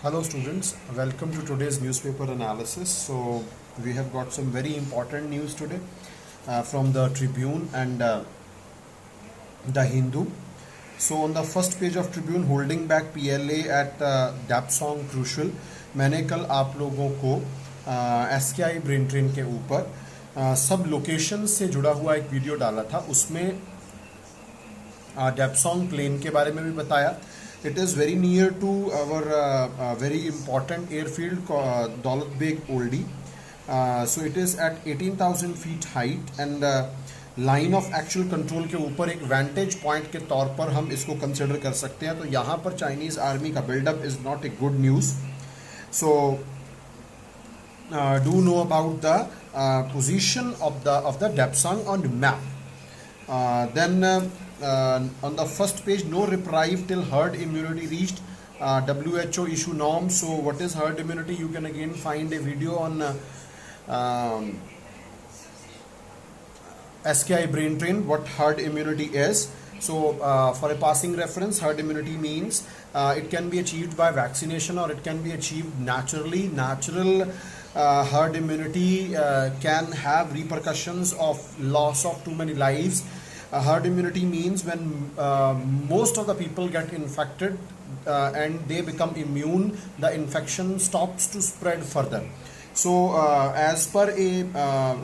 Hello students, welcome to today's newspaper analysis. So we have got some very important news today from the Tribune and the Hindu. So on the first page of Tribune, holding back PLA at Dapsang crucial. मैंने कल आप लोगों को SKI brain train के ऊपर सब location से जुड़ा हुआ एक वीडियो डाला था, उसमें डेप्सोंग प्लेन के बारे में भी बताया. It is very near to our very important airfield Daulat Beg Oldie. So it is at 18,000 feet height and line of actual control के ऊपर एक वेंटेज पॉइंट के तौर पर हम इसको कंसिडर कर सकते हैं. तो यहाँ पर चाइनीज़ आर्मी का buildup is not a good news. So do know about the position of the Depsang on map. Then on the first page, no reprieve till herd immunity reached. WHO issue norms. So what is herd immunity? You can again find a video on SKI brain train what herd immunity is. So for a passing reference, herd immunity means it can be achieved by vaccination or it can be achieved naturally. Natural herd immunity can have repercussions of loss of too many lives. Herd immunity means when most of the people get infected and they become immune, the infection stops to spread further. So as per a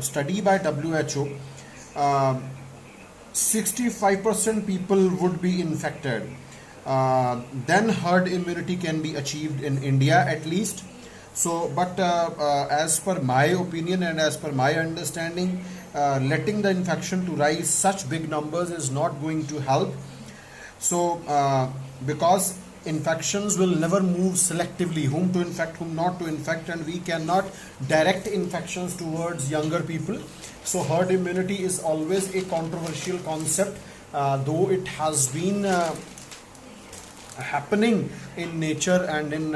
study by WHO, 65% people would be infected. Then herd immunity can be achieved in India at least. So but as per my opinion and as per my understanding, letting the infection to rise such big numbers is not going to help. So because infections will never move selectively, whom to infect, whom not to infect, and we cannot direct infections towards younger people. So herd immunity is always a controversial concept, though it has been happening in nature and in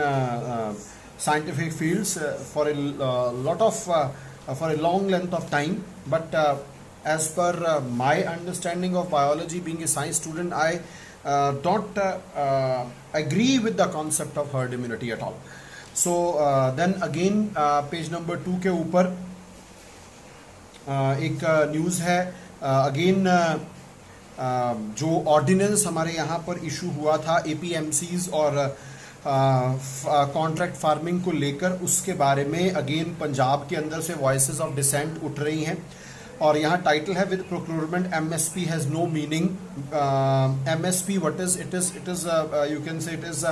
scientific fields for a lot of for a long length of time. But as per my understanding of biology, being a science student, I don't agree with the concept of herd immunity at all. So then again page number 2 के ऊपर एक news है again जो ordinance हमारे यहाँ पर issue हुआ था APMCs और कॉन्ट्रैक्ट फार्मिंग को लेकर, उसके बारे में अगेन पंजाब के अंदर से वॉइसेस ऑफ डिसेंट उठ रही हैं. और यहाँ टाइटल है with procurement MSP has no meaning. MSP what is it is you can say it is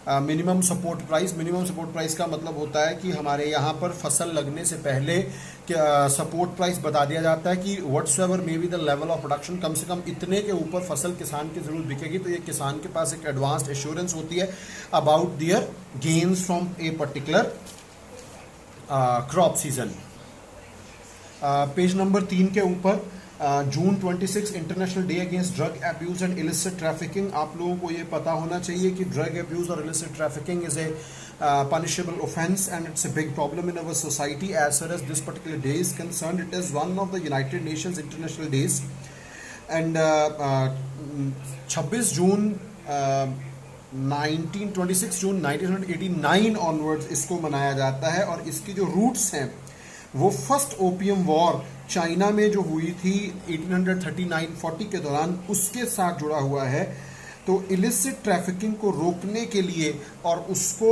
minimum support price. Minimum support price का मतलब होता है कि हमारे यहाँ पर फसल लगने से पहले सपोर्ट प्राइस बता दिया जाता है कि whatsoever may be the level of production, कम से कम इतने के ऊपर फसल किसान की जरूर बिकेगी. तो ये किसान के पास एक एडवांस्ड एश्योरेंस होती है about their gains from a particular crop season. Page number 3 के ऊपर June 26 international day against drug abuse and illicit trafficking. आप लोगों को ये पता होना चाहिए कि ड्रग एब्यूज और illicit trafficking is a punishable offense and it's a big problem in our society. As far as this particular day is concerned, it is one of the United Nations International Days and 26 June 26 June 1989 onwards इसको मनाया जाता है. और इसकी जो roots हैं वो first opium war China में जो हुई थी 1839-40 के दौरान, उसके साथ जुड़ा हुआ है. तो इलिसिट ट्रैफिकिंग को रोकने के लिए और उसको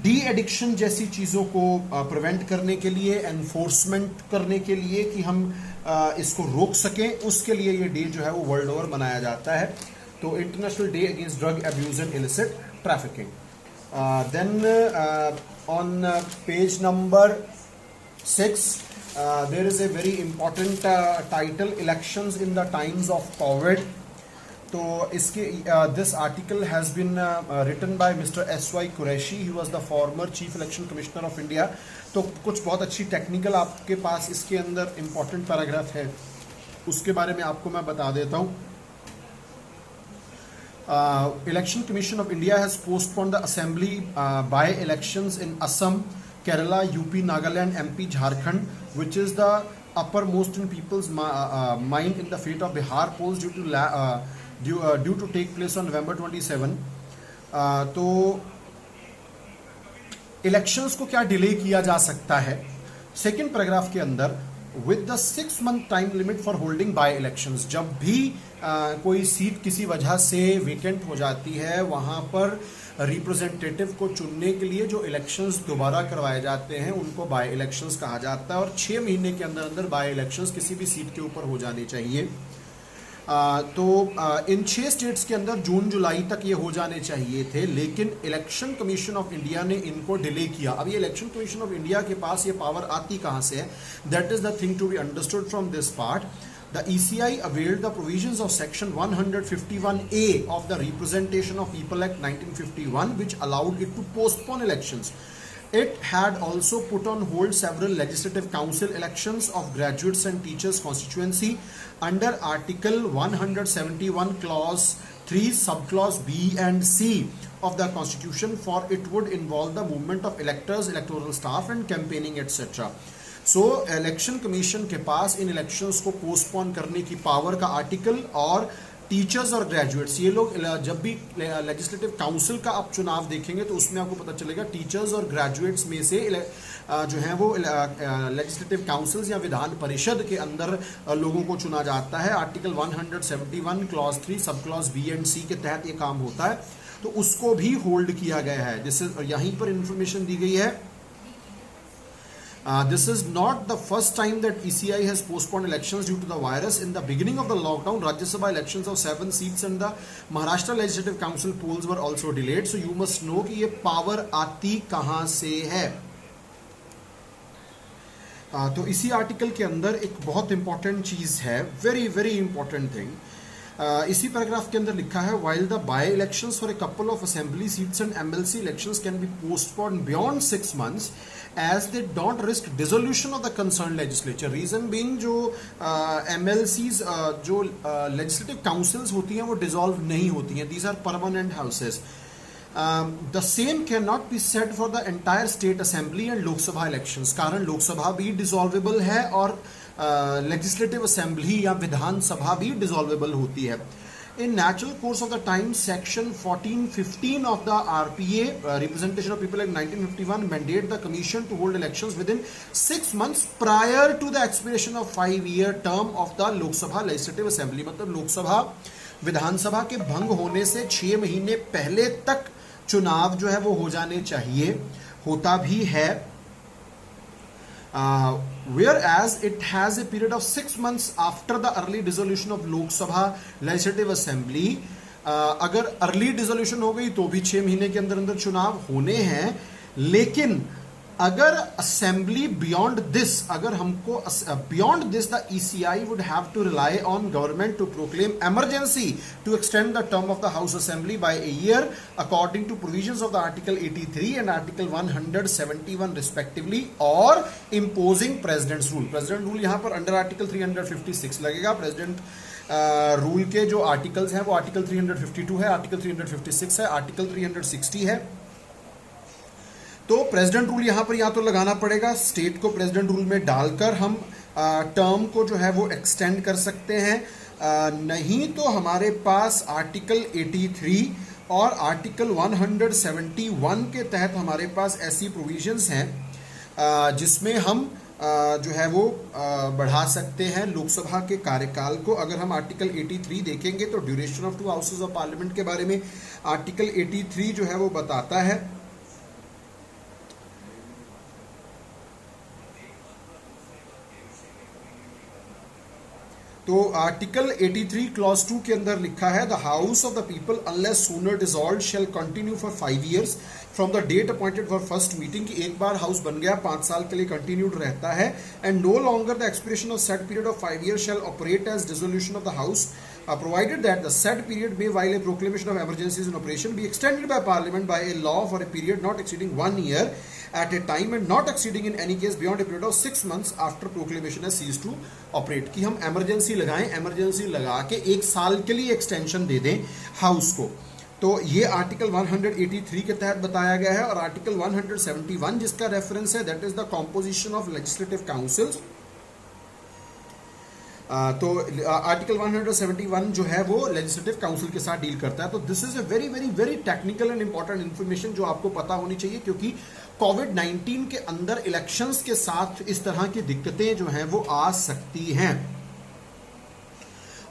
डी एडिक्शन जैसी चीज़ों को प्रिवेंट करने के लिए, एनफोर्समेंट करने के लिए कि हम इसको रोक सकें, उसके लिए ये डे जो है वो वर्ल्ड ओवर मनाया जाता है. तो international day against drug abuse and illicit trafficking. Then on page number 6 there is a very important title, elections in the times of COVID. तो इसके this article has been written by Mr. S.Y. Qureshi. He was the former Chief Election Commissioner of India. तो कुछ बहुत अच्छी technical आपके पास इसके अंदर important paragraph है, उसके बारे में आपको मैं बता देता हूँ. Election Commission of India has postponed the assembly by-elections in Assam, Kerala, UP, Nagaland, MP, Jharkhand, which is the uppermost in people's mind in the fate of Bihar polls due to take place on November 27. तो elections को क्या delay किया जा सकता है? Second paragraph के अंदर with the 6 month time limit for holding bye elections, जब भी कोई सीट किसी वजह से वेकेंट हो जाती है, वहां पर रिप्रेजेंटेटिव को चुनने के लिए जो इलेक्शंस दोबारा करवाए जाते हैं उनको बाय इलेक्शंस कहा जाता है, और 6 महीने के अंदर अंदर बाय इलेक्शंस किसी भी सीट के ऊपर हो जाने चाहिए। इन 6 स्टेट्स के अंदर जून जुलाई तक ये हो जाने चाहिए थे, लेकिन इलेक्शन कमीशन ऑफ इंडिया ने इनको डिले किया। अब ये इलेक्शन कमीशन ऑफ इंडिया के पास ये पावर आती कहां से है? That is the thing to be understood from this part. The ECI availed the provisions of Section 151A of the Representation of People Act 1951, which allowed it to postpone elections. It had also put on hold several legislative council elections of graduates and teachers constituency under Article 171 Clause 3 Subclause B and C of the Constitution, for it would involve the movement of electors, electoral staff and campaigning etc. So election commission के पास इन elections को postpone करने की power का article, और teachers और graduates, ये लोग जब भी लेजिस्लेटिव काउंसिल का आप चुनाव देखेंगे तो उसमें आपको पता चलेगा टीचर्स और ग्रेजुएट्स में से जो है वो लेजिस्लेटिव काउंसिल्स या विधान परिषद के अंदर लोगों को चुना जाता है। Article 171 clause 3 sub clause B and सी के तहत ये काम होता है, तो उसको भी होल्ड किया गया है। जिससे यहीं पर इंफॉर्मेशन दी गई है, this is not the first time that ECI has postponed elections due to the virus. In the beginning of the lockdown, Rajya Sabha elections of 7 seats and the Maharashtra Legislative Council polls were also delayed. So you must know कि ये power आती कहाँ से है। तो इसी article के अंदर एक बहुत इंपॉर्टेंट चीज है, वेरी वेरी इंपॉर्टेंट थिंग। इसी पैराग्राफ के अंदर लिखा है, while the by elections for a couple of assembly seats and MLC elections can be postponed beyond 6 months as they don't risk dissolution of the concerned legislature. Reason being जो MLCs जो legislative councils होती हैं वो dissolve नहीं होती हैं, these are permanent houses. The same cannot be said for the entire state assembly and Lok Sabha elections. कारण लोक सभा भी dissolvable है और लेजिस्लेटिव असेंबली या विधान सभा भी डिसॉल्वेबल होती है। In natural course of the time section 1415 of the RPA representation of people act 1951 mandate the commission to hold elections within 6 months prior to the expiration of 5-year term of the Lok Sabha legislative assembly. मतलब लोकसभा विधानसभा के भंग होने से 6 महीने पहले तक चुनाव जो है वो हो जाने चाहिए, होता भी है। Whereas it has a period of 6 months after the early dissolution of Lok Sabha Legislative Assembly. अगर अर्ली डिसोल्यूशन हो गई तो भी 6 महीने के अंदर अंदर चुनाव होने हैं, लेकिन अगर असेंबली बियॉन्ड दिस, अगर हमको beyond this the ECI would have to rely on government to proclaim emergency to extend the term of the House Assembly by a year according to provisions of the Article 83 and Article 171 respectively, or imposing President's rule. President rule यहाँ पर under article 356 लगेगा। President rule के जो articles हैं वो article 352 है, article 356 है, article 360 है। तो प्रेसिडेंट रूल यहां पर या तो लगाना पड़ेगा, स्टेट को प्रेसिडेंट रूल में डालकर हम टर्म को जो है वो एक्सटेंड कर सकते हैं, नहीं तो हमारे पास आर्टिकल 83 और आर्टिकल 171 के तहत हमारे पास ऐसी प्रोविजंस हैं जिसमें हम जो है वो बढ़ा सकते हैं लोकसभा के कार्यकाल को। अगर हम आर्टिकल 83 देखेंगे तो duration of 2 houses of parliament के बारे में आर्टिकल 83 जो है वो बताता है। तो आर्टिकल 83 क्लॉज 2 के अंदर लिखा है, the house of the people unless sooner dissolved shall continue for 5 years from the date appointed for first meeting. की एक बार हाउस बन गया 5 साल के लिए कंटिन्यूड रहता है, and no longer the expiration of set period of 5 years shall operate as dissolution of the house provided that the said period may, while a proclamation of emergency is in operation, be extended by parliament by a law for a period not exceeding 1 year at a time and not exceeding in any case beyond a period of 6 months after proclamation has ceased to operate। कि हम emergency लगाएं, emergency लगा के 1 साल के लिए extension दे दें house को। तो ये आर्टिकल 183 के तहत बताया गया है, और आर्टिकल 171 जिसका रेफरेंस है, that is the composition of legislative councils. तो आर्टिकल 171 जो है वो लेजिस्लेटिव काउंसिल के साथ डील करता है। तो this is a very very very technical and important information जो आपको पता होनी चाहिए, क्योंकि कोविड-19 के अंदर इलेक्शंस के साथ इस तरह की दिक्कतें जो हैं वो आ सकती हैं।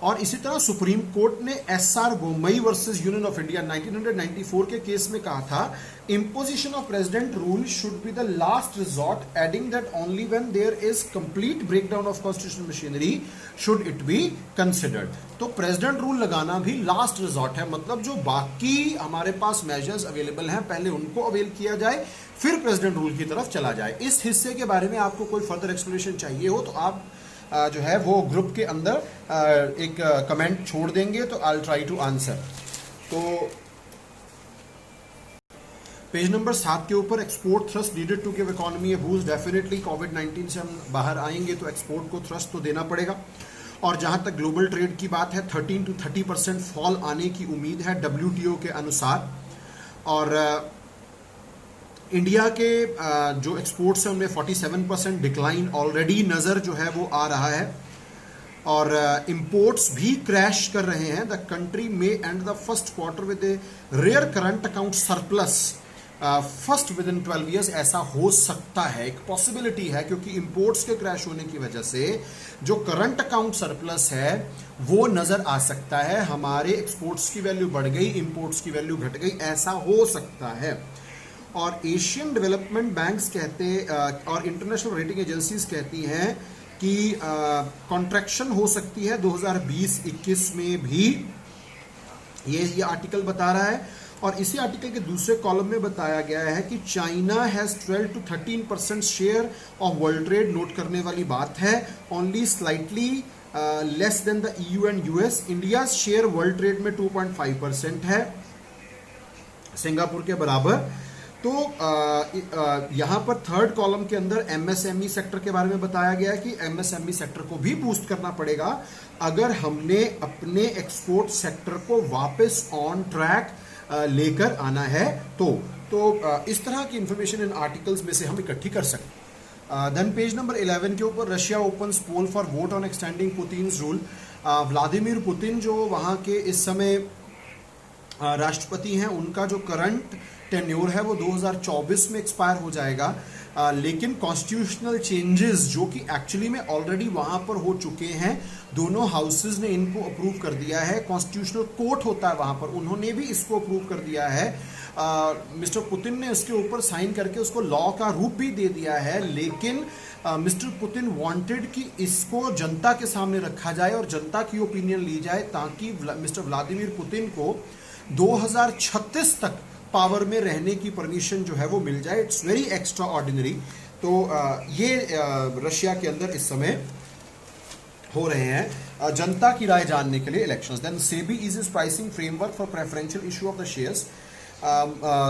और इसी तरह सुप्रीम कोर्ट ने SR Bommai versus union of India 1994 के केस में कहा था, imposition of president rule should be the last resort, adding that only when there is complete breakdown of constitutional machinery should it be considered। तो president rule लगाना भी last resort है, मतलब जो बाकी हमारे पास मेजर्स अवेलेबल हैं पहले उनको अवेल किया जाए, फिर प्रेसिडेंट रूल की तरफ चला जाए। इस हिस्से के बारे में आपको कोई फर्दर एक्सप्लेनेशन चाहिए हो तो आप जो है वो ग्रुप के अंदर एक कमेंट छोड़ देंगे तो I will try to answer. तो पेज नंबर 7 के ऊपर export thrust needed to give economy a boost. Definitely कोविड-19 से हम बाहर आएंगे तो एक्सपोर्ट को थ्रस्ट तो देना पड़ेगा। और जहां तक ग्लोबल ट्रेड की बात है 13 to 30% फॉल आने की उम्मीद है WTO के अनुसार। और इंडिया के जो एक्सपोर्ट्स हैं उनमें 47% डिक्लाइन ऑलरेडी नज़र जो है वो आ रहा है। और इंपोर्ट्स भी क्रैश कर रहे हैं। द कंट्री में and the first quarter with a rare current account surplus first within 12 years. ऐसा हो सकता है, एक पॉसिबिलिटी है, क्योंकि इंपोर्ट्स के क्रैश होने की वजह से जो करंट अकाउंट सरप्लस है वो नजर आ सकता है। हमारे एक्सपोर्ट्स की वैल्यू बढ़ गई, इंपोर्ट्स की वैल्यू घट गई, ऐसा हो सकता है। और एशियन डेवलपमेंट बैंक्स कहते और इंटरनेशनल रेटिंग एजेंसीज कहती हैं कि कॉन्ट्रैक्शन हो सकती है 2020-21 में भी, ये आर्टिकल बता रहा है। और इसी आर्टिकल के दूसरे कॉलम में बताया गया है कि China has 12 to 13% share of world trade. Note करने वाली बात है, only slightly less than the EU and US। India share world trade में 2.5% है, सिंगापुर के बराबर। तो यहां पर थर्ड कॉलम के अंदर MSME सेक्टर के बारे में बताया गया है कि MSME सेक्टर को भी बूस्ट करना पड़ेगा अगर हमने अपने एक्सपोर्ट सेक्टर को वापस ऑन ट्रैक लेकर आना है। तो इस तरह की इंफॉर्मेशन इन आर्टिकल्स में से हम इकट्ठी कर सकते। देन पेज नंबर 11 के ऊपर Russia opens poll for vote on extending Putin's rule. Vladimir Putin जो वहां के इस समय राष्ट्रपति हैं, उनका जो करंट टेन्योर है वो 2024 में एक्सपायर हो जाएगा। लेकिन कॉन्स्टिट्यूशनल चेंजेस जो कि एक्चुअली में ऑलरेडी वहां पर हो चुके हैं, दोनों हाउसेज ने इनको अप्रूव कर दिया है। कॉन्स्टिट्यूशनल कोर्ट होता है वहां पर, उन्होंने भी इसको अप्रूव कर दिया है। मिस्टर पुतिन ने इसके ऊपर साइन करके उसको लॉ का रूप भी दे दिया है। लेकिन मिस्टर पुतिन वांटेड कि इसको जनता के सामने रखा जाए और जनता की ओपिनियन ली जाए, ताकि मिस्टर व्लादिमीर पुतिन को 2036 तक पावर में रहने की परमिशन जो है वो मिल जाए। It's very extra ordinary. तो ये रशिया के अंदर इस समय हो रहे हैं जनता की राय जानने के लिए elections. Then SEBI is pricing framework for preferential issue of the shares.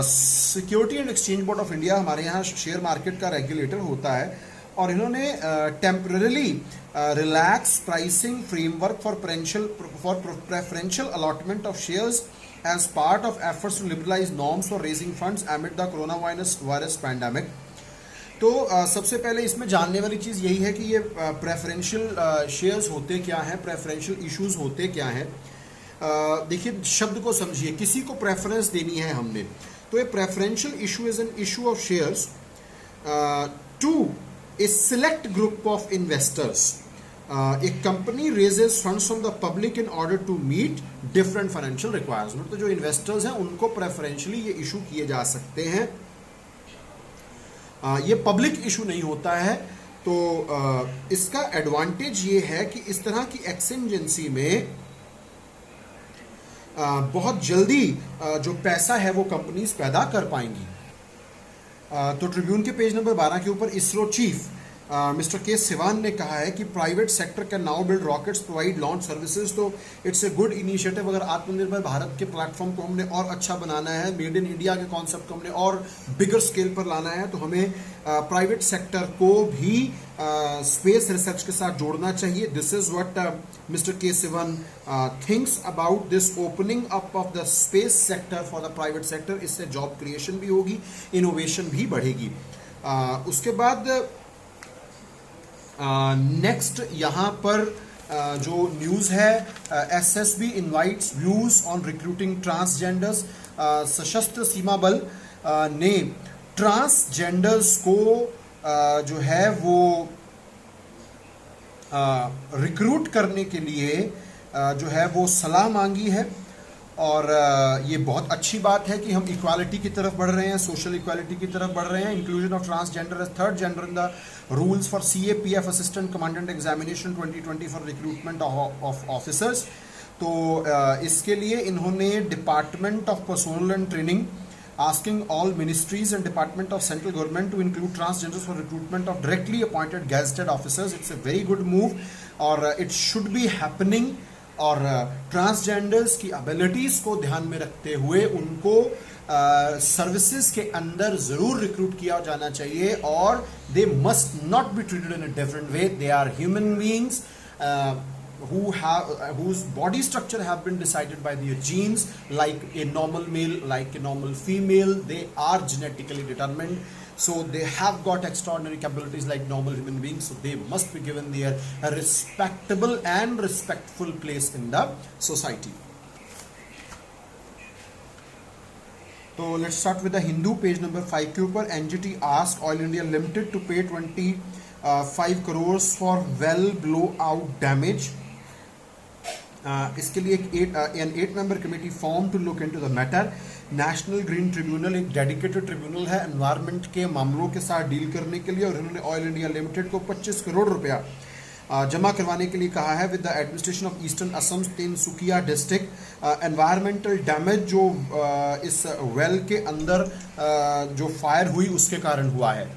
Security and exchange board of India हमारे यहाँ शेयर मार्केट का रेगुलेटर होता है, और इन्होंने temporary relax pricing framework for preferential allotment of shares as part of efforts to liberalize norms for raising funds amid the coronavirus pandemic। तो सबसे पहले इसमें जानने वाली चीज़ यही है कि ये प्रेफरेंशियल शेयर्स होते क्या हैं, प्रेफरेंशियल इश्यूज होते क्या हैं। देखिए शब्द को समझिए, किसी को प्रेफरेंस देनी है हमने, तो ये preferential issue is an issue of shares to a select group of investors. A company raises funds from the public in order to meet different financial requirements। तो जो इन्वेस्टर्स हैं उनको प्रेफरेंशियली ये इशू किए जा सकते हैं, ये पब्लिक इशू नहीं होता है। तो इसका एडवांटेज ये है कि इस तरह की एक्सचेंजेंसी में बहुत जल्दी जो पैसा है वो कंपनीज पैदा कर पाएंगी। तो ट्रिब्यून के पेज नंबर 12 के ऊपर इसरो चीफ मिस्टर के सिवान ने कहा है कि private sector can now build rockets, provide launch services. तो इट्स ए गुड इनिशिएटिव। अगर आत्मनिर्भर भारत के प्लेटफॉर्म को हमने और अच्छा बनाना है, मेड इन इंडिया के कॉन्सेप्ट को हमने और बिगर स्केल पर लाना है, तो हमें प्राइवेट सेक्टर को भी स्पेस रिसर्च के साथ जोड़ना चाहिए। दिस इज व्हाट मिस्टर के Siwan thinks about this opening up of the space sector for the private sector. इससे जॉब क्रिएशन भी होगी, इनोवेशन भी बढ़ेगी। उसके बाद नेक्स्ट यहाँ पर जो न्यूज़ है, SSB invites views on recruiting transgenders. सशस्त्र सीमा बल ने ट्रांसजेंडर्स को जो है वो रिक्रूट करने के लिए जो है वो सलाह मांगी है। और ये बहुत अच्छी बात है कि हम इक्वालिटी की तरफ बढ़ रहे हैं, सोशल इक्वालिटी की तरफ बढ़ रहे हैं। Inclusion of transgender as third gender in the rules for CAPF assistant commandant examination 2020 for recruitment of officers. तो इसके लिए इन्होंने department of personnel and training asking all ministries and department of central government to include transgenders for recruitment of directly appointed gazetted officers. It's a very good move और it should be happening। और transgenders की abilities को ध्यान में रखते हुए उनको services के अंदर जरूर रिक्रूट किया जाना चाहिए और they must not be treated in a different way. They are human beings whose body structure have been decided by their genes, like a normal male, like a normal female. They are genetically determined, so they have got extraordinary capabilities like normal human beings, so they must be given their respectable and respectful place in the society. So let's start with the Hindu, page number 5 के ऊपर NGT asked Oil India Limited to pay 25 crores for well blowout damage. इसके लिए an 8-member committee formed to look into the matter. National green tribunal एक dedicated tribunal है environment के मामलों के साथ डील करने के लिए, और इन्होंने ऑयल इंडिया लिमिटेड को 25 करोड़ रुपया जमा करवाने के लिए कहा है with the administration of eastern Assam Tinsukia district. Environmental damage जो इस वेल के अंदर जो फायर हुई उसके कारण हुआ है।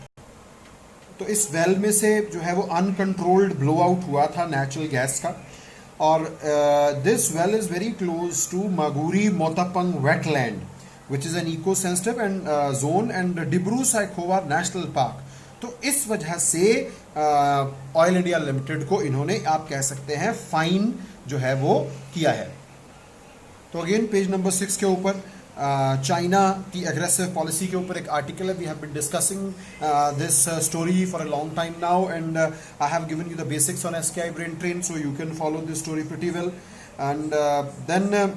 तो इस वेल में से जो है वो अनकंट्रोल्ड ब्लो आउट हुआ था नेचुरल गैस का, और this well is very close to Maguri Motapung wetland which is an eco sensitive and zone and Dibru Saikhowa national park. तो इस वजह से ऑयल इंडिया लिमिटेड को इन्होंने, आप कह सकते हैं, फाइन जो है वो किया है। तो अगेन पेज नंबर 6 के ऊपर चाइना की एग्रेसिव पॉलिसी के ऊपर एक आर्टिकल है। We have been discussing this story for a long time now and I have given you the basics on SKI brain train, so you can follow this story pretty well. And then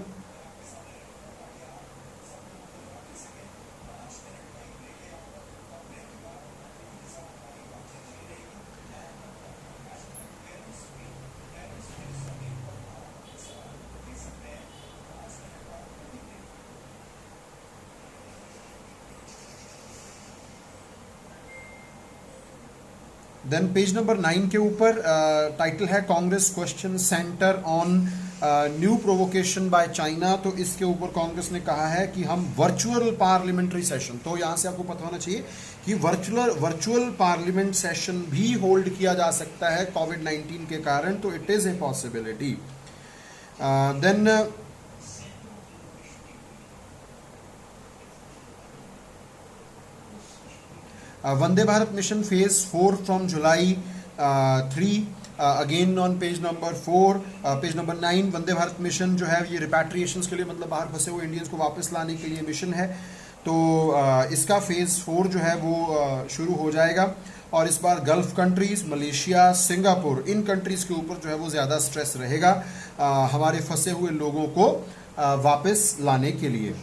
then page number 9 के ऊपर title है Congress question centre on new provocation by China. तो इसके ऊपर कांग्रेस ने कहा है कि हम वर्चुअल पार्लियामेंट्री सेशन, तो यहाँ से आपको पता होना चाहिए कि वर्चुअल पार्लियामेंट सेशन भी होल्ड किया जा सकता है कोविड-19 के कारण, तो it is a possibility. Then Vande Bharat mission phase 4 from July 3 again on page number 4। Page number 9 Vande Bharat mission जो है ये रिपैट्रिएशंस के लिए, मतलब बाहर फंसे हुए इंडियंस को वापस लाने के लिए मिशन है। तो इसका फेज 4 जो है वो शुरू हो जाएगा, और इस बार गल्फ कंट्रीज, मलेशिया, सिंगापुर, इन कंट्रीज के ऊपर जो है वो ज़्यादा स्ट्रेस रहेगा हमारे फंसे हुए लोगों को वापस लाने के लिए।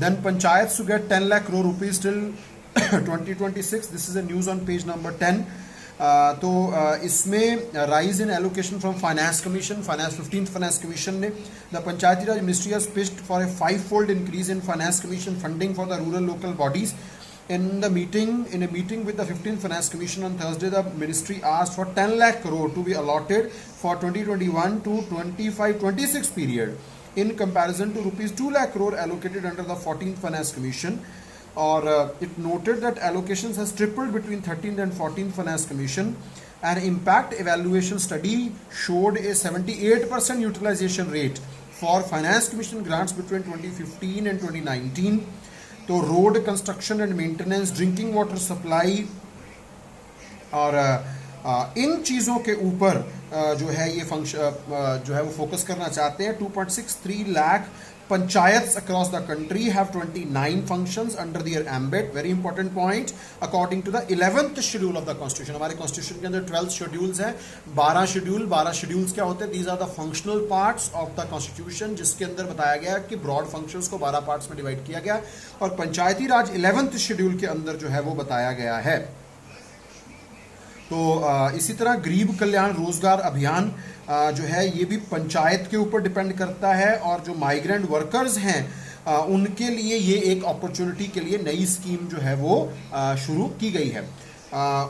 Then panchayats to get 10 lakh crore rupees till 2026. This is a news on page number 10. तो इसमें rise in allocation from finance commission, 15th finance commission ने the Panchayati Raj ministry has pitched for a 5-fold increase in finance commission funding for the rural local bodies. In a meeting with the 15th Finance Commission on Thursday, the ministry asked for 10 lakh crore to be allotted for 2021 to 25-26 period, in comparison to rupees 2 lakh crore allocated under the 14th Finance Commission. Or it noted that allocations has tripled between 13th and 14th Finance Commission. An impact evaluation study showed a 78% utilization rate for Finance Commission grants between 2015 and 2019. तो road construction and maintenance, drinking water supply और इन चीज़ों के ऊपर जो है ये function जो है वो फोकस करना चाहते हैं। 2.63 lakh Panchayats across the country have 29 functions under their ambit. Very important point. According to the 11th schedule of the constitution, हमारे constitution के अंदर 12 schedules हैं, 12 schedules क्या होते हैं? These are the functional parts of the constitution, जिसके अंदर बताया गया कि broad functions को 12 parts में divide किया गया, और पंचायती राज 11th schedule के अंदर जो है वो बताया गया है। तो इसी तरह गरीब कल्याण रोजगार अभियान जो है ये भी पंचायत के ऊपर डिपेंड करता है, और जो माइग्रेंट वर्कर्स हैं उनके लिए ये एक अपॉर्चुनिटी के लिए नई स्कीम जो है वो शुरू की गई है।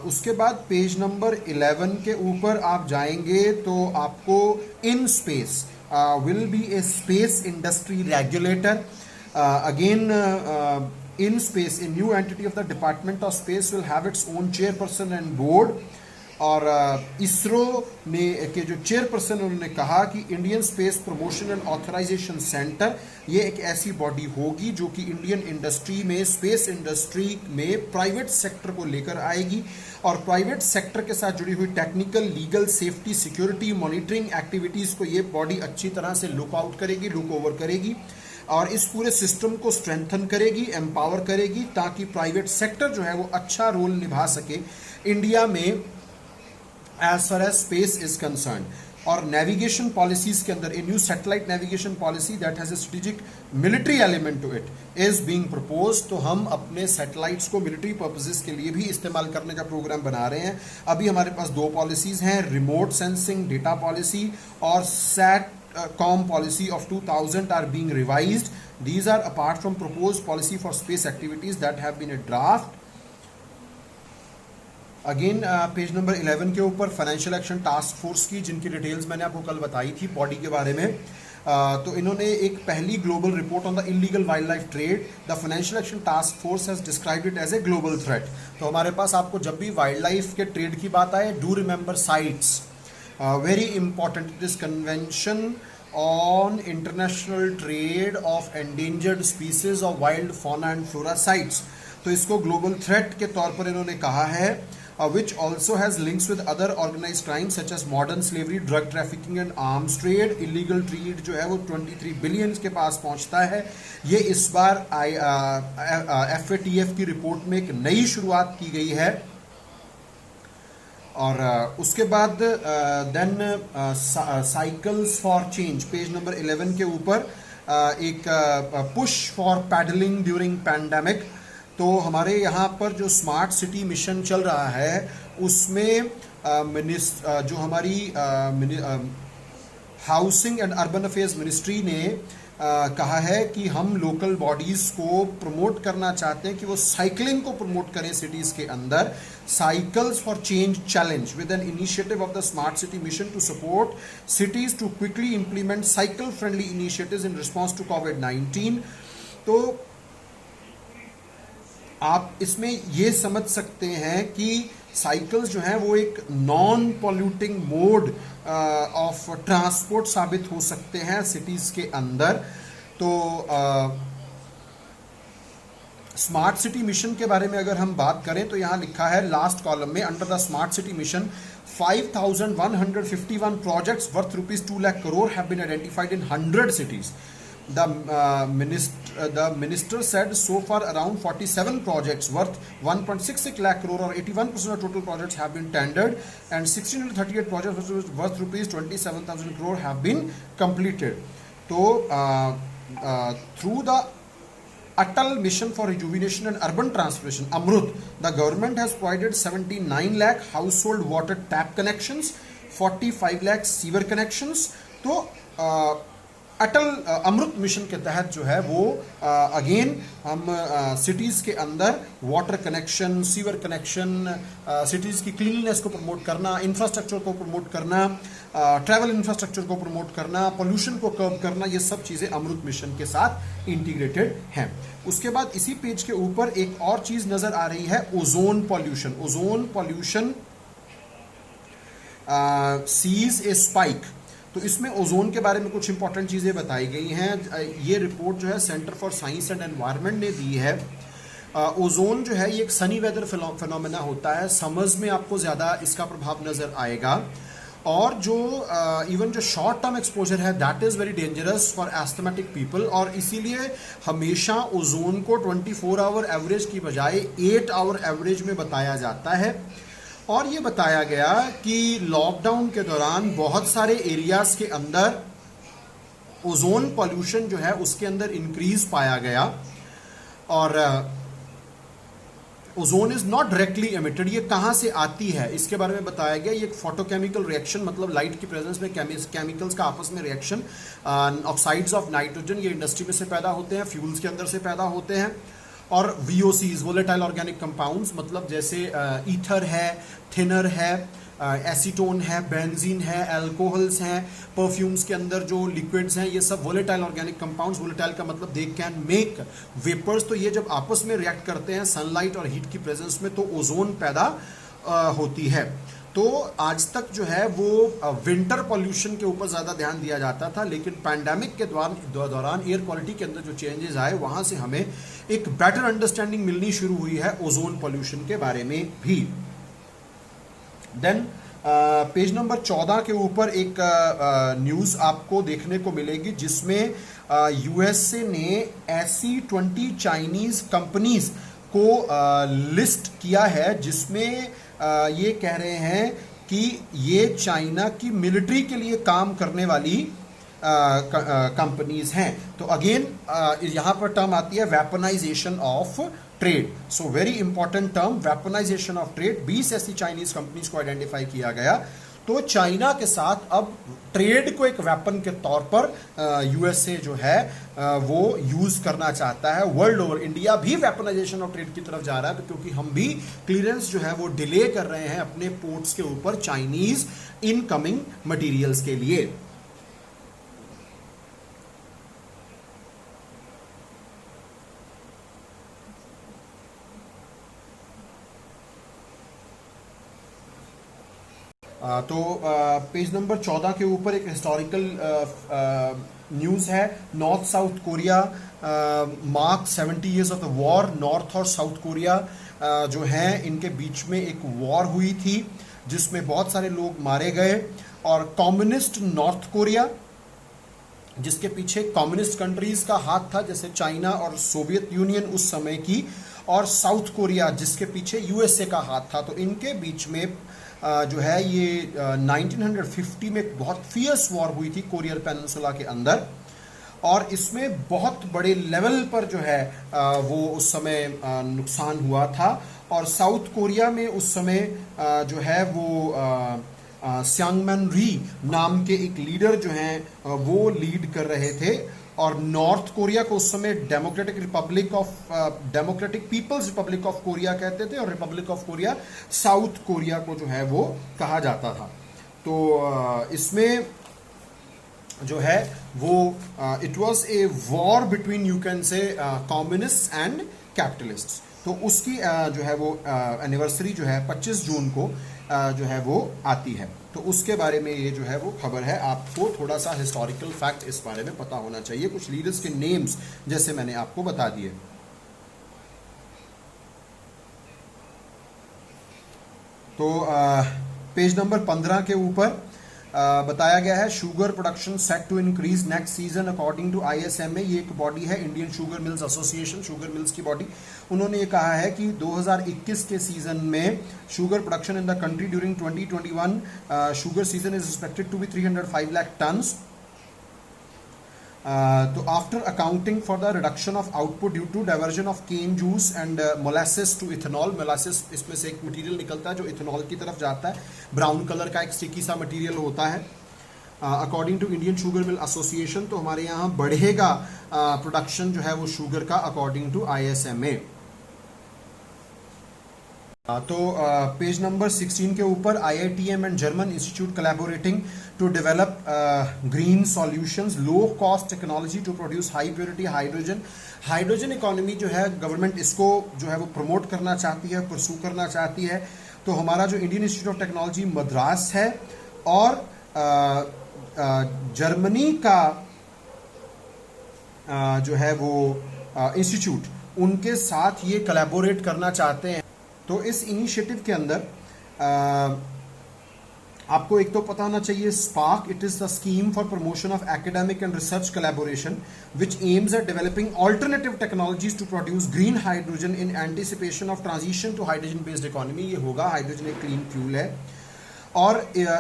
उसके बाद पेज नंबर 11 के ऊपर आप जाएंगे तो आपको in space will be A space industry regulator. Again in space, a new entity of the Department of Space will have its own chairperson and board। और इसरो ने के जो चेयरपर्सन उन्होंने कहा कि Indian space promotion and authorisation centre, ये एक ऐसी बॉडी होगी जो कि इंडियन इंडस्ट्री में, स्पेस इंडस्ट्री में प्राइवेट सेक्टर को लेकर आएगी, और प्राइवेट सेक्टर के साथ जुड़ी हुई technical, legal, safety, security, monitoring activities को ये बॉडी अच्छी तरह से लुक आउट करेगी, लुक ओवर करेगी, और इस पूरे सिस्टम को स्ट्रेंथन करेगी, एम्पावर करेगी, ताकि प्राइवेट सेक्टर जो है वो अच्छा रोल निभा सके इंडिया में as far as space is concern. और नेविगेशन पॉलिसीज के अंदर a new satellite navigation policy that has a strategic military element to it is being propose. तो हम अपने सैटेलाइट्स को मिलिट्री पर्पसेस के लिए भी इस्तेमाल करने का प्रोग्राम बना रहे हैं। अभी हमारे पास 2 पॉलिसीज हैं, रिमोट सेंसिंग डेटा पॉलिसी और SATCOM policy of 2000 are being revised. These are apart from proposed policy for space activities that have been a draft. Again page number 11 के ऊपर फाइनेंशियल एक्शन टास्क फोर्स की, जिनकी details मैंने आपको कल बताई थी बॉडी के बारे में, तो इन्होंने एक पहली global report on the illegal wildlife trade, the financial action task force has described it as a global threat. तो हमारे पास आपको जब भी वाइल्ड लाइफ के ट्रेड की बात आए, do remember sites, very important, this convention on international trade of endangered species of wild fauna and flora sites। तो इसको ग्लोबल थ्रेट के तौर पर इन्होंने कहा है, which also has links with other organized crimes such as modern slavery, drug trafficking and arms trade। illegal trade जो है वो 23 बिलियन के पास पहुंचता है। ये इस बार FATF की रिपोर्ट में एक नई शुरुआत की गई है। और उसके बाद then cycles for change, page number 11 के ऊपर एक push for pedalling during pandemic. तो हमारे यहाँ पर जो स्मार्ट सिटी मिशन चल रहा है उसमें जो हमारी housing and urban affairs ministry ने कहा है कि हम लोकल बॉडीज़ को प्रमोट करना चाहते हैं कि वो साइकिलिंग को प्रमोट करें सिटीज़ के अंदर। Cycles for change challenge with an initiative of the smart city mission to support cities to quickly implement cycle friendly initiatives in response to कोविड-19। तो आप इसमें ये समझ सकते हैं कि साइकिल्स जो हैं वो एक non polluting mode of transport साबित हो सकते हैं सिटीज़ के अंदर। तो स्मार्ट सिटी मिशन के बारे में अगर हम बात करें तो यहाँ लिखा है लास्ट कॉलम में, under the smart city mission 5,151 projects worth ₹2 lakh crore have been identified in 100 cities। The minister said so far around 47 projects worth 1.66 lakh crore or 81% of total projects have been tendered, and 1,638 projects worth ₹27,000 crore have been completed। तो through the Atal Mission for Rejuvenation and Urban Transformation Amrut, the government has provided 79 lakh household water tap connections, 45 lakh sewer connections। तो अटल अमृत mission के तहत जो है वो again हम cities के अंदर water connection, sewer connection, cities की क्लीननेस को प्रमोट करना, इंफ्रास्ट्रक्चर को प्रमोट करना, ट्रैवल इंफ्रास्ट्रक्चर को प्रमोट करना, पोल्यूशन को कर्ब करना, ये सब चीज़ें अमृत मिशन के साथ इंटीग्रेटेड हैं। उसके बाद इसी पेज के ऊपर एक और चीज़ नज़र आ रही है, ozone pollution. Ozone pollution sees a spike. तो इसमें ओजोन के बारे में कुछ इंपॉर्टेंट चीज़ें बताई गई हैं। ये रिपोर्ट जो है centre for science and environment ने दी है। ओजोन जो है ये एक सनी वेदर फिनोमेना होता है, समर्स में आपको ज़्यादा इसका प्रभाव नज़र आएगा। और जो इवन जो शॉर्ट टर्म एक्सपोजर है that is very dangerous for asthmatic people, और इसीलिए हमेशा ओजोन को 24 आवर एवरेज की बजाय 8 आवर एवरेज में बताया जाता है। और ये बताया गया कि लॉकडाउन के दौरान बहुत सारे एरियाज के अंदर ओजोन पॉल्यूशन जो है उसके अंदर इंक्रीज पाया गया, और ozone is not directly emitted. ये कहाँ से आती है इसके बारे में बताया गया। ये एक फोटोकेमिकल रिएक्शन, मतलब लाइट की प्रेजेंस में केमिकल्स का आपस में रिएक्शन, ऑक्साइड्स ऑफ नाइट्रोजन, ये इंडस्ट्री में से पैदा होते हैं, फ्यूल्स के अंदर से पैदा होते हैं। और वीओसीज, वोलेटाइल ऑर्गेनिक कंपाउंड्स, मतलब जैसे ईथर है, थिनर है, एसीटोन है, बेंजीन है, अल्कोहल्स हैं, परफ्यूम्स के अंदर जो लिक्विड्स हैं, ये सब वोलेटाइल ऑर्गेनिक कंपाउंड्स। वोलेटाइल का मतलब दे कैन मेक वेपर्स, तो ये जब आपस में रिएक्ट करते हैं सनलाइट और हीट की प्रेजेंस में तो ओजोन पैदा होती है। तो आज तक जो है वो विंटर पॉल्यूशन के ऊपर ज़्यादा ध्यान दिया जाता था, लेकिन पैंडेमिक के दौरान एयर क्वालिटी के अंदर जो चेंजेस आए वहाँ से हमें एक बेटर अंडरस्टैंडिंग मिलनी शुरू हुई है ओजोन पॉल्यूशन के बारे में भी। देन पेज नंबर 14 के ऊपर एक न्यूज़ आपको देखने को मिलेगी जिसमें यूएसए ने ऐसी 20 चाइनीज़ कंपनीज को लिस्ट किया है जिसमें ये कह रहे हैं कि ये चाइना की मिलिट्री के लिए काम करने वाली कंपनीज हैं। तो अगेन यहाँ पर टर्म आती है weaponisation of trade. So very important term, weaponisation of trade. 20 ऐसी चाइनीज कंपनीज को आइडेंटिफाई किया गया। तो चाइना के साथ अब ट्रेड को एक वेपन के तौर पर यूएसए जो है वो यूज करना चाहता है वर्ल्ड ओवर। इंडिया भी वेपनाइजेशन ऑफ ट्रेड की तरफ जा रहा है क्योंकि हम भी क्लियरेंस जो है वो डिले कर रहे हैं अपने पोर्ट्स के ऊपर चाइनीज इनकमिंग मटेरियल्स के लिए। तो पेज नंबर 14 के ऊपर एक हिस्टोरिकल न्यूज़ है। North south Korea mark 70 years of the war. North और साउथ कोरिया जो हैं इनके बीच में एक वॉर हुई थी जिसमें बहुत सारे लोग मारे गए। और कम्युनिस्ट नॉर्थ कोरिया जिसके पीछे कम्युनिस्ट कंट्रीज का हाथ था जैसे चाइना और सोवियत यूनियन उस समय की, और साउथ कोरिया जिसके पीछे यूएसए का हाथ था। तो इनके बीच में जो है ये 1950 में एक बहुत फियर्स वॉर हुई थी कोरियर पेनिनसुला के अंदर, और इसमें बहुत बड़े लेवल पर जो है वो उस समय नुकसान हुआ था। और साउथ कोरिया में उस समय जो है वो स्यांगमन री नाम के एक लीडर जो हैं वो लीड कर रहे थे, और नॉर्थ कोरिया को उस समय democratic people's republic of Korea कहते थे, और republic of Korea South Korea को जो है वो कहा जाता था। तो इसमें जो है वो it was a war between you can से कम्युनिस्ट एंड कैपिटलिस्ट्स। तो उसकी जो है वो एनिवर्सरी जो है 25 जून को जो है वो आती है। तो उसके बारे में ये जो है वो खबर है। आपको थोड़ा सा हिस्टोरिकल फैक्ट इस बारे में पता होना चाहिए। कुछ लीडर्स के नेम्स जैसे मैंने आपको बता दिए। तो पेज नंबर 15 के ऊपर बताया गया है sugar production set to increase next season according to ISMA. ये एक बॉडी है Indian sugar mills association, sugar mills की बॉडी। उन्होंने ये कहा है कि 2021 के सीजन में sugar production in the country during 2021 sugar season is expected to be 305 lakh tons. तो after accounting for the reduction of output due to diversion of cane juice and molasses to ethanol. Molasses इसमें से एक material निकलता है जो ethanol की तरफ जाता है, ब्राउन कलर का एक स्टिकी सा मटेरियल होता है। According to Indian sugar mill association, तो हमारे यहाँ बढ़ेगा प्रोडक्शन जो है वो शुगर का अकॉर्डिंग टू आईएसएमए। तो पेज नंबर 16 के ऊपर IITM and German institute collaborating to develop green solutions, low cost technology to produce high purity hydrogen. Hydrogen economy जो है गवर्नमेंट इसको जो है वो प्रमोट करना चाहती है, परसू करना चाहती है। तो हमारा जो Indian institute of technology Madras है और जर्मनी का जो है वो इंस्टीट्यूट, उनके साथ ये कोलैबोरेट करना चाहते हैं। तो इस इनिशिएटिव के अंदर आपको एक तो पता होना चाहिए SPARC, it is the scheme for promotion of academic and research collaboration which aims at developing alternative technologies to produce green hydrogen in anticipation of transition to hydrogen based economy. ये होगा, हाइड्रोजन एक clean fuel है। और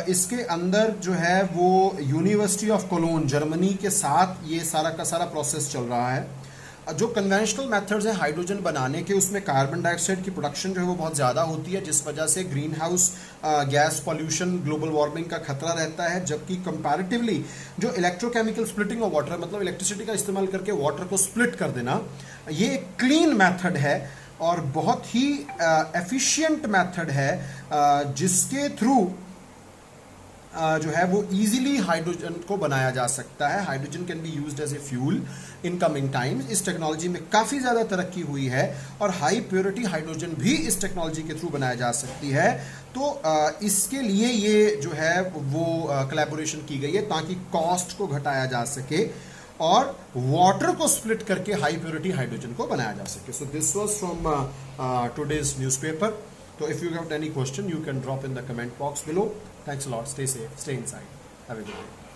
इसके अंदर जो है वो यूनिवर्सिटी ऑफ कोलोन जर्मनी के साथ ये सारा का सारा प्रोसेस चल रहा है। जो कन्वेंशनल मेथड्स हैं हाइड्रोजन बनाने के, उसमें कार्बन डाइऑक्साइड की प्रोडक्शन जो है वो बहुत ज़्यादा होती है, जिस वजह से green house gas pollution, global warming का खतरा रहता है। जबकि कंपैरेटिवली जो इलेक्ट्रोकेमिकल स्प्लिटिंग ऑफ वाटर, मतलब इलेक्ट्रिसिटी का इस्तेमाल करके वाटर को स्प्लिट कर देना, ये एक क्लीन मेथड है और बहुत ही एफिशिएंट मेथड है, जिसके थ्रू जो है वो इजीली हाइड्रोजन को बनाया जा सकता है। Hydrogen can be used as a fuel in coming times. इस टेक्नोलॉजी में काफ़ी ज़्यादा तरक्की हुई है और हाई प्योरिटी हाइड्रोजन भी इस टेक्नोलॉजी के थ्रू बनाया जा सकती है। तो इसके लिए ये जो है वो कोलैबोरेशन की गई है ताकि कॉस्ट को घटाया जा सके और वाटर को स्प्लिट करके हाई प्योरिटी हाइड्रोजन को बनाया जा सके। So this was from today's newspaper. So if you have any question, you can drop in the comment box below. Thanks a lot. Stay safe. Stay inside. Have a good day.